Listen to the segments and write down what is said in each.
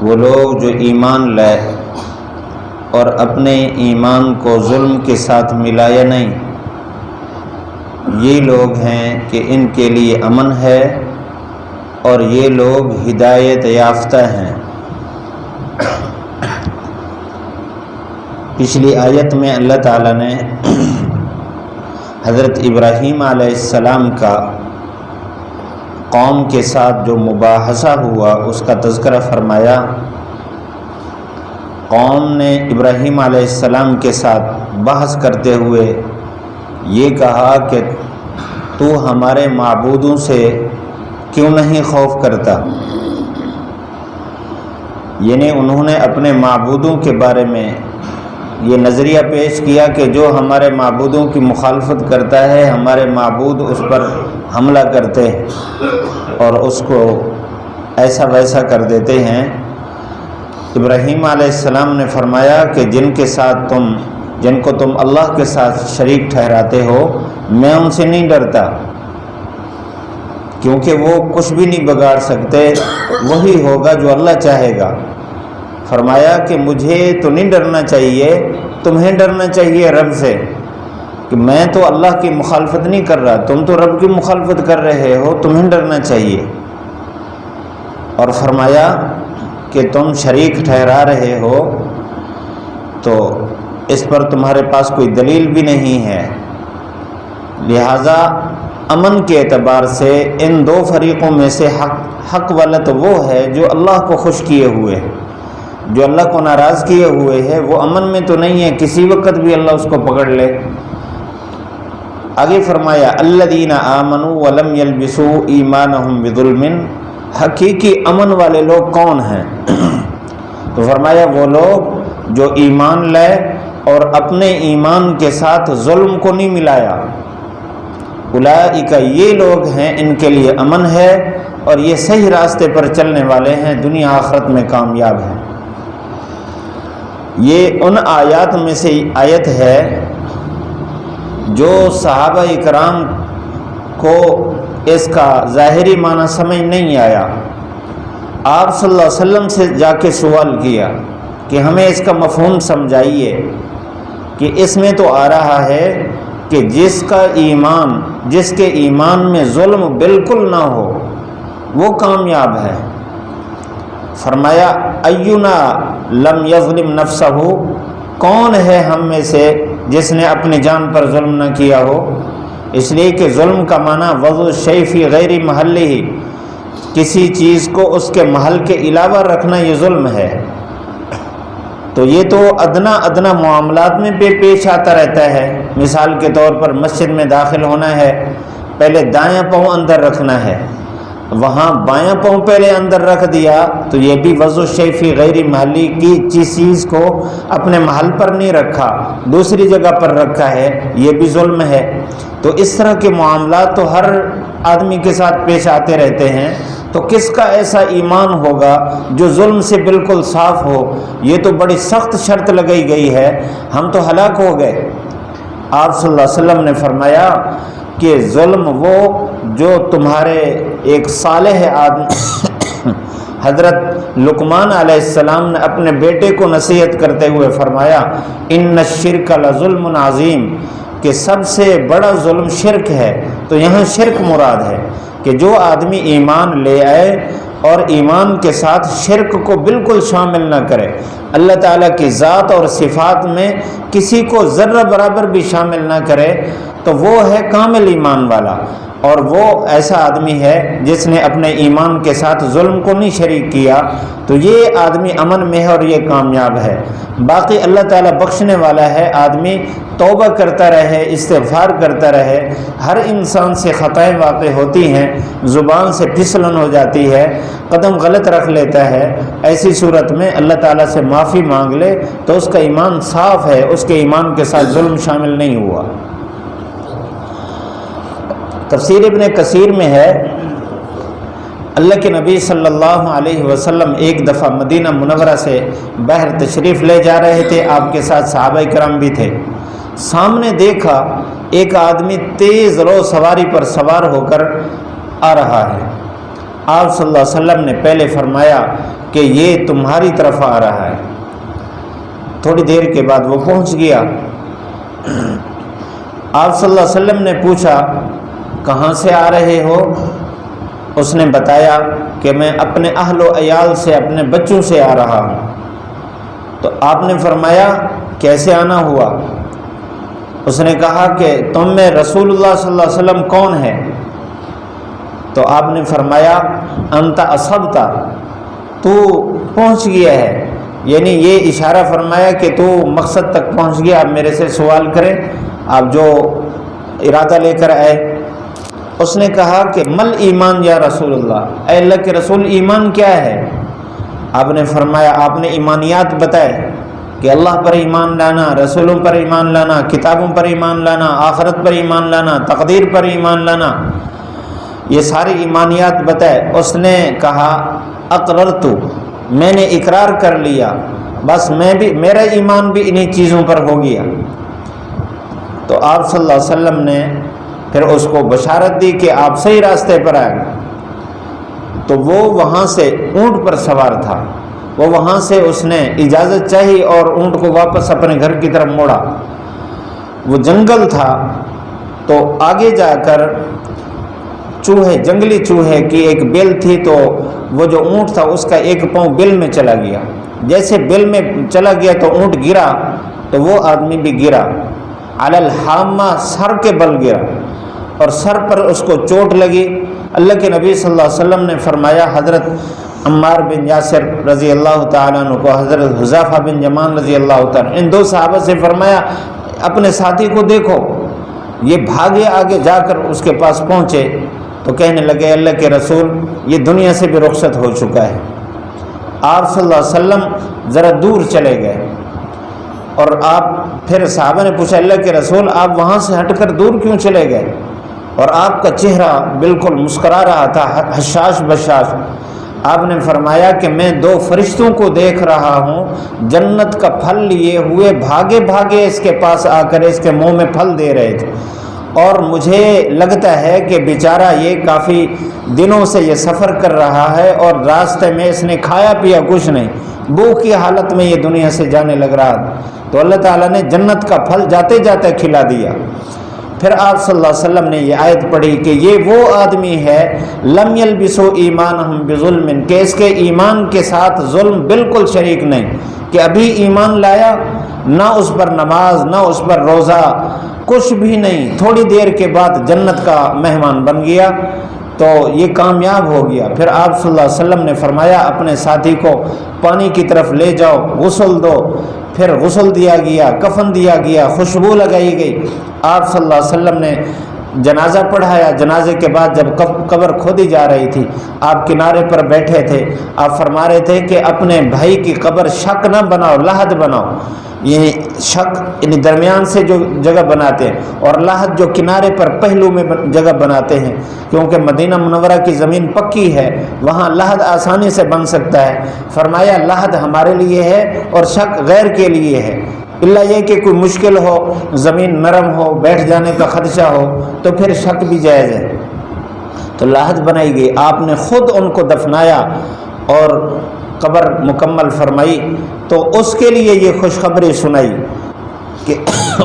وہ لوگ جو ایمان لائے اور اپنے ایمان کو ظلم کے ساتھ ملایا نہیں، یہ لوگ ہیں کہ ان کے لیے امن ہے اور یہ لوگ ہدایت یافتہ ہیں۔ پچھلی آیت میں اللہ تعالیٰ نے حضرت ابراہیم علیہ السلام کا قوم کے ساتھ جو مباحثہ ہوا اس کا تذکرہ فرمایا۔ قوم نے ابراہیم علیہ السلام کے ساتھ بحث کرتے ہوئے یہ کہا کہ تو ہمارے معبودوں سے کیوں نہیں خوف کرتا؟ یعنی انہوں نے اپنے معبودوں کے بارے میں یہ نظریہ پیش کیا کہ جو ہمارے معبودوں کی مخالفت کرتا ہے ہمارے معبود اس پر حملہ کرتے ہیں اور اس کو ایسا ویسا کر دیتے ہیں۔ ابراہیم علیہ السلام نے فرمایا کہ جن کو تم اللہ کے ساتھ شریک ٹھہراتے ہو میں ان سے نہیں ڈرتا، کیونکہ وہ کچھ بھی نہیں بگاڑ سکتے، وہی ہوگا جو اللہ چاہے گا۔ فرمایا کہ مجھے تو نہیں ڈرنا چاہیے، تمہیں ڈرنا چاہیے رب سے، کہ میں تو اللہ کی مخالفت نہیں کر رہا، تم تو رب کی مخالفت کر رہے ہو، تمہیں ڈرنا چاہیے۔ اور فرمایا کہ تم شریک ٹھہرا رہے ہو تو اس پر تمہارے پاس کوئی دلیل بھی نہیں ہے، لہذا امن کے اعتبار سے ان دو فریقوں میں سے حق والا تو وہ ہے جو اللہ کو خوش کیے ہوئے ہے، جو اللہ کو ناراض کیے ہوئے ہے وہ امن میں تو نہیں ہے، کسی وقت بھی اللہ اس کو پکڑ لے۔ آگے فرمایا الذین آمنوا ولم یلبسوا ایمانہم بظلم، حقیقی امن والے لوگ کون ہیں؟ تو فرمایا وہ لوگ جو ایمان لائے اور اپنے ایمان کے ساتھ ظلم کو نہیں ملایا، اولئک یہ لوگ ہیں ان کے لیے امن ہے اور یہ صحیح راستے پر چلنے والے ہیں، دنیا آخرت میں کامیاب ہیں۔ یہ ان آیات میں سے آیت ہے جو صحابہ اکرام کو اس کا ظاہری معنی سمجھ نہیں آیا، آپ صلی اللہ علیہ وسلم سے جا کے سوال کیا کہ ہمیں اس کا مفہوم سمجھائیے، کہ اس میں تو آ رہا ہے کہ جس کے ایمان میں ظلم بالکل نہ ہو وہ کامیاب ہے۔ فرمایا اینا لم یظلم نفسہ، کون ہے ہم میں سے جس نے اپنی جان پر ظلم نہ کیا ہو؟ اس لیے کہ ظلم کا معنی وضع الشیء فی غیر محلہ، کسی چیز کو اس کے محل کے علاوہ رکھنا یہ ظلم ہے۔ تو یہ تو ادنا معاملات میں پیش آتا رہتا ہے، مثال کے طور پر مسجد میں داخل ہونا ہے، پہلے دایاں پاؤں اندر رکھنا ہے، وہاں بایاں پاؤں پہلے اندر رکھ دیا تو یہ بھی وضع الشیء فی غیر محلی کی چیز کو اپنے محل پر نہیں رکھا، دوسری جگہ پر رکھا ہے، یہ بھی ظلم ہے۔ تو اس طرح کے معاملات تو ہر آدمی کے ساتھ پیش آتے رہتے ہیں، تو کس کا ایسا ایمان ہوگا جو ظلم سے بالکل صاف ہو؟ یہ تو بڑی سخت شرط لگائی گئی ہے، ہم تو ہلاک ہو گئے۔ آپ صلی اللہ علیہ وسلم نے فرمایا کہ ظلم وہ جو تمہارے ایک صالح آدمی حضرت لقمان علیہ السلام نے اپنے بیٹے کو نصیحت کرتے ہوئے فرمایا ان الشرک لظلم عظیم، کہ سب سے بڑا ظلم شرک ہے۔ تو یہاں شرک مراد ہے کہ جو آدمی ایمان لے آئے اور ایمان کے ساتھ شرک کو بالکل شامل نہ کرے، اللہ تعالیٰ کی ذات اور صفات میں کسی کو ذرہ برابر بھی شامل نہ کرے، تو وہ ہے کامل ایمان والا، اور وہ ایسا آدمی ہے جس نے اپنے ایمان کے ساتھ ظلم کو نہیں شریک کیا، تو یہ آدمی امن میں ہے اور یہ کامیاب ہے۔ باقی اللہ تعالیٰ بخشنے والا ہے، آدمی توبہ کرتا رہے، استغفار کرتا رہے، ہر انسان سے خطائیں واقع ہوتی ہیں، زبان سے پھسلن ہو جاتی ہے، قدم غلط رکھ لیتا ہے، ایسی صورت میں اللہ تعالیٰ سے معافی مانگ لے تو اس کا ایمان صاف ہے، اس کے ایمان کے ساتھ ظلم شامل نہیں ہوا۔ تفسیر ابن کثیر میں ہے اللہ کے نبی صلی اللہ علیہ وسلم ایک دفعہ مدینہ منورہ سے باہر تشریف لے جا رہے تھے، آپ کے ساتھ صحابہ کرام بھی تھے۔ سامنے دیکھا ایک آدمی تیز رو سواری پر سوار ہو کر آ رہا ہے، آپ صلی اللہ علیہ وسلم نے پہلے فرمایا کہ یہ تمہاری طرف آ رہا ہے۔ تھوڑی دیر کے بعد وہ پہنچ گیا۔ آپ صلی اللہ علیہ وسلم نے پوچھا کہاں سے آ رہے ہو؟ اس نے بتایا کہ میں اپنے اہل و عیال سے، اپنے بچوں سے آ رہا ہوں۔ تو آپ نے فرمایا کیسے آنا ہوا؟ اس نے کہا کہ تم میں رسول اللہ صلی اللہ علیہ وسلم کون ہے؟ تو آپ نے فرمایا انت اصبتا، تو پہنچ گیا ہے، یعنی یہ اشارہ فرمایا کہ تو مقصد تک پہنچ گیا، آپ میرے سے سوال کریں، آپ جو ارادہ لے کر آئے۔ اس نے کہا کہ مل ایمان یا رسول اللہ، اے اللہ کے رسول ایمان کیا ہے؟ آپ نے فرمایا، آپ نے ایمانیات بتائے کہ اللہ پر ایمان لانا، رسولوں پر ایمان لانا، کتابوں پر ایمان لانا، آخرت پر ایمان لانا، تقدیر پر ایمان لانا، یہ ساری ایمانیات بتائے۔ اس نے کہا اقررت، میں نے اقرار کر لیا، بس میرا ایمان بھی انہی چیزوں پر ہو گیا۔ تو آپ صلی اللہ علیہ وسلم نے پھر اس کو بشارت دی کہ آپ صحیح راستے پر آئے۔ تو وہ وہاں سے اونٹ پر سوار تھا، وہ وہاں سے اس نے اجازت چاہی اور اونٹ کو واپس اپنے گھر کی طرف موڑا۔ وہ جنگل تھا، تو آگے جا کر چوہے، جنگلی چوہے کی ایک بل تھی، تو وہ جو اونٹ تھا اس کا ایک پاؤں بل میں چلا گیا۔ جیسے بل میں چلا گیا تو اونٹ گرا، تو وہ آدمی بھی گرا، علی الحامہ، سر کے بل گرا، اور سر پر اس کو چوٹ لگی۔ اللہ کے نبی صلی اللہ علیہ وسلم نے فرمایا حضرت عمار بن یاسر رضی اللہ تعالیٰ عنہ کو، حضرت حذیفہ بن یمان رضی اللہ تعالیٰ عنہ، ان دو صحابہ سے فرمایا اپنے ساتھی کو دیکھو۔ یہ بھاگے، آگے جا کر اس کے پاس پہنچے تو کہنے لگے اللہ کے رسول یہ دنیا سے بھی رخصت ہو چکا ہے۔ آپ صلی اللہ علیہ وسلم ذرا دور چلے گئے، اور آپ پھر صحابہ نے پوچھا اللہ کے رسول آپ وہاں سے ہٹ کر دور کیوں چلے گئے؟ اور آپ کا چہرہ بالکل مسکرا رہا تھا، حشاش بشاش۔ آپ نے فرمایا کہ میں دو فرشتوں کو دیکھ رہا ہوں، جنت کا پھل لیے ہوئے بھاگے بھاگے اس کے پاس آ کر اس کے منہ میں پھل دے رہے تھے، اور مجھے لگتا ہے کہ بیچارہ یہ کافی دنوں سے یہ سفر کر رہا ہے اور راستے میں اس نے کھایا پیا کچھ نہیں، بھوک کی حالت میں یہ دنیا سے جانے لگ رہا تھا، تو اللہ تعالیٰ نے جنت کا پھل جاتے جاتے کھلا دیا۔ پھر آپ صلی اللہ علیہ وسلم نے یہ آیت پڑھی کہ یہ وہ آدمی ہے لم یلبسوا ایمانہم بظلم، کہ اس کے ایمان کے ساتھ ظلم بالکل شریک نہیں، کہ ابھی ایمان لایا، نہ اس پر نماز، نہ اس پر روزہ، کچھ بھی نہیں، تھوڑی دیر کے بعد جنت کا مہمان بن گیا، تو یہ کامیاب ہو گیا۔ پھر آپ صلی اللہ علیہ وسلم نے فرمایا اپنے ساتھی کو پانی کی طرف لے جاؤ، غسل دو۔ پھر غسل دیا گیا، کفن دیا گیا، خوشبو لگائی گئی۔ آپ صلی اللہ علیہ وسلم نے جنازہ پڑھایا۔ جنازے کے بعد جب قبر کھودی جا رہی تھی، آپ کنارے پر بیٹھے تھے، آپ فرما رہے تھے کہ اپنے بھائی کی قبر شک نہ بناؤ، لحد بناؤ۔ یہ شک یعنی درمیان سے جو جگہ بناتے ہیں، اور لحد جو کنارے پر پہلو میں جگہ بناتے ہیں، کیونکہ مدینہ منورہ کی زمین پکی ہے، وہاں لحد آسانی سے بن سکتا ہے۔ فرمایا لحد ہمارے لیے ہے اور شک غیر کے لیے ہے، اللہ یہ کہ کوئی مشکل ہو، زمین نرم ہو، بیٹھ جانے کا خدشہ ہو تو پھر شک بھی جائز ہے۔ تو لحد بنائی گئی، آپ نے خود ان کو دفنایا اور قبر مکمل فرمائی، تو اس کے لیے یہ خوشخبری سنائی کہ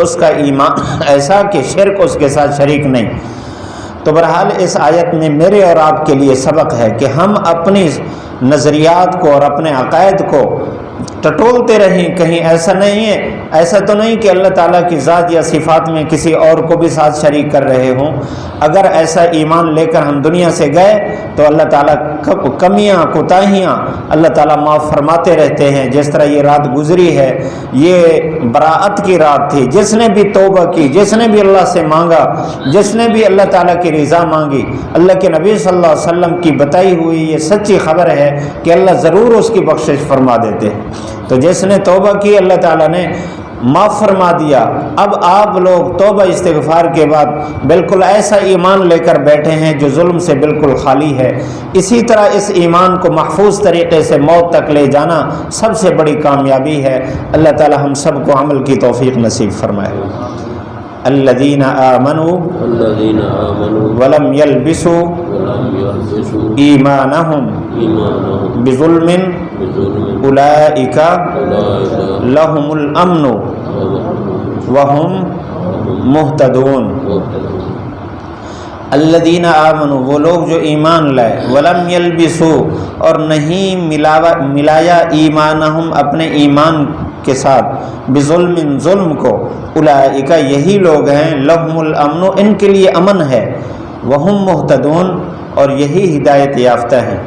اس کا ایمان ایسا کہ شرک اس کے ساتھ شریک نہیں۔ تو بہرحال اس آیت میں میرے اور آپ کے لیے سبق ہے کہ ہم اپنی نظریات کو اور اپنے عقائد کو ٹٹولتے رہیں، کہیں ایسا نہیں ہے، ایسا تو نہیں کہ اللہ تعالیٰ کی ذات یا صفات میں کسی اور کو بھی ساتھ شریک کر رہے ہوں۔ اگر ایسا ایمان لے کر ہم دنیا سے گئے تو اللہ تعالیٰ کمیاں کوتاہیاں اللہ تعالیٰ معاف فرماتے رہتے ہیں۔ جس طرح یہ رات گزری ہے، یہ براءت کی رات تھی، جس نے بھی توبہ کی، جس نے بھی اللہ سے مانگا، جس نے بھی اللہ تعالیٰ کی رضا مانگی، اللہ کے نبی صلی اللہ علیہ وسلم کی بتائی ہوئی یہ سچی خبر ہے کہ اللہ ضرور اس کی بخشش فرما دیتے ہیں۔ تو جس نے توبہ کی اللہ تعالیٰ نے معاف فرما دیا۔ اب آپ لوگ توبہ استغفار کے بعد بالکل ایسا ایمان لے کر بیٹھے ہیں جو ظلم سے بالکل خالی ہے۔ اسی طرح اس ایمان کو محفوظ طریقے سے موت تک لے جانا سب سے بڑی کامیابی ہے۔ اللہ تعالی ہم سب کو عمل کی توفیق نصیب فرمائے۔ الذین آمنوا الذين آمنوا ولم يلبسوا ولم يلبسوا ایمانہم إيمانهم بظلم بظلم اولئک أولئك لهم الامن وهم مہتدون۔ الذین آمنوا وہ لوگ جو ایمان لائے، ولم یلبسوا اور نہیں ملایا ایمانہم اپنے ایمان کے ساتھ، بظلم ظلم کو، اولئک یہی لوگ ہیں، لہم الامن ان کے لیے امن ہے، وہم مہتدون اور یہی ہدایت یافتہ ہیں۔